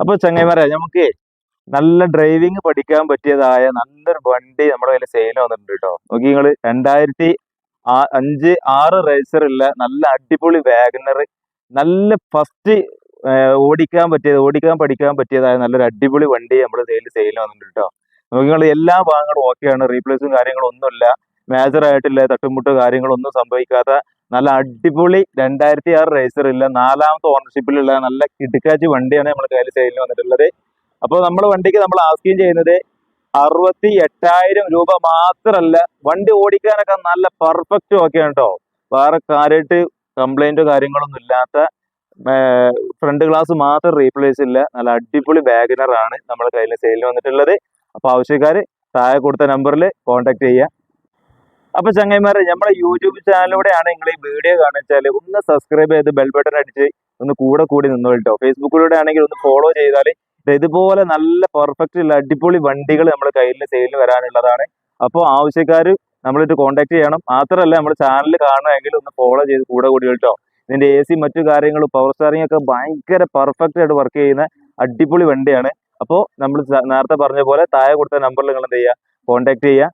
അപ്പൊ ചങ്ങായിമാരെ നമുക്ക് നല്ല ഡ്രൈവിംഗ് പഠിക്കാൻ പറ്റിയതായ നല്ലൊരു വണ്ടി നമ്മുടെ കയ്യിൽ സെയിൽ വന്നിട്ടുണ്ട് കേട്ടോ. നോക്കി നിങ്ങള് 2005-6 റേസറുള്ള നല്ല അടിപൊളി വാഗനർ, നല്ല ഫസ്റ്റ് ഓടിക്കാൻ പഠിക്കാൻ പറ്റിയതായ നല്ലൊരു അടിപൊളി വണ്ടി നമ്മുടെ സെയിൽ വന്നിട്ടുണ്ട് കേട്ടോ. നോക്കി നിങ്ങൾ എല്ലാ ഭാഗങ്ങളും ഓക്കെയാണ്, റീപ്ലേസും കാര്യങ്ങളും ഒന്നുമില്ല, മേജർ ആയിട്ടില്ല, തട്ടുമുട്ടോ കാര്യങ്ങളൊന്നും സംഭവിക്കാത്ത നല്ല അടിപൊളി 2006 റേസർ ഇല്ല 4ാമത്തെ ഓണർഷിപ്പിലുള്ള നല്ല കിടുക്കാച്ചി വണ്ടിയാണ് നമ്മുടെ കയ്യിൽ സെയിലിന് വന്നിട്ടുള്ളത്. അപ്പോൾ നമ്മുടെ വണ്ടിക്ക് നമ്മൾ ആസ്കിങ് ചെയ്യുന്നത് 68,000 രൂപ മാത്രമല്ല, വണ്ടി ഓടിക്കാനൊക്കെ നല്ല പെർഫെക്റ്റ് ഓക്കെയാണ് കേട്ടോ. വേറെ കാര്യമായിട്ട് കംപ്ലൈന്റോ കാര്യങ്ങളൊന്നും ഇല്ലാത്ത, ഫ്രണ്ട് ഗ്ലാസ് മാത്രം റീപ്ലേസ് ഇല്ല, നല്ല അടിപൊളി വാഗനർ ആണ് നമ്മുടെ കയ്യിൽ സെയിലിന് വന്നിട്ടുള്ളത്. അപ്പൊ ആവശ്യക്കാർ താഴെ കൊടുത്ത നമ്പറിൽ കോൺടാക്ട് ചെയ്യുക. അപ്പൊ ചങ്ങായിമാരെ, നമ്മുടെ യൂട്യൂബ് ചാനലിലൂടെയാണ് നിങ്ങൾ ഈ വീഡിയോ കാണിച്ചാൽ ഒന്ന് സബ്സ്ക്രൈബ് ചെയ്ത് ബെൽ ബട്ടൺ അടിച്ച് ഒന്ന് കൂടി നിന്നോളൂ കേട്ടോ. ഫേസ്ബുക്കിലൂടെ ആണെങ്കിൽ ഒന്ന് ഫോളോ ചെയ്താൽ ഇതുപോലെ നല്ല പെർഫെക്റ്റ് ഉള്ള അടിപൊളി വണ്ടികൾ നമ്മുടെ കയ്യിൽ സെയിലിന് വരാനുള്ളതാണ്. അപ്പോൾ ആവശ്യക്കാർ നമ്മളിട്ട് കോൺടാക്ട് ചെയ്യണം. മാത്രമല്ല, നമ്മുടെ ചാനൽ കാണുമെങ്കിൽ ഒന്ന് ഫോളോ ചെയ്ത് കൂടി കേട്ടോ. ഇതിന്റെ AC മറ്റു കാര്യങ്ങളും പവർ സ്റ്റാറിംഗ് ഒക്കെ ഭയങ്കര പെർഫെക്റ്റ് ആയിട്ട് വർക്ക് ചെയ്യുന്ന അടിപൊളി വണ്ടിയാണ്. അപ്പോൾ നമ്മൾ നേരത്തെ പറഞ്ഞ പോലെ താഴെ കൊടുത്ത നമ്പറിൽ നിങ്ങൾ എന്ത് ചെയ്യുക, കോൺടാക്ട് ചെയ്യുക.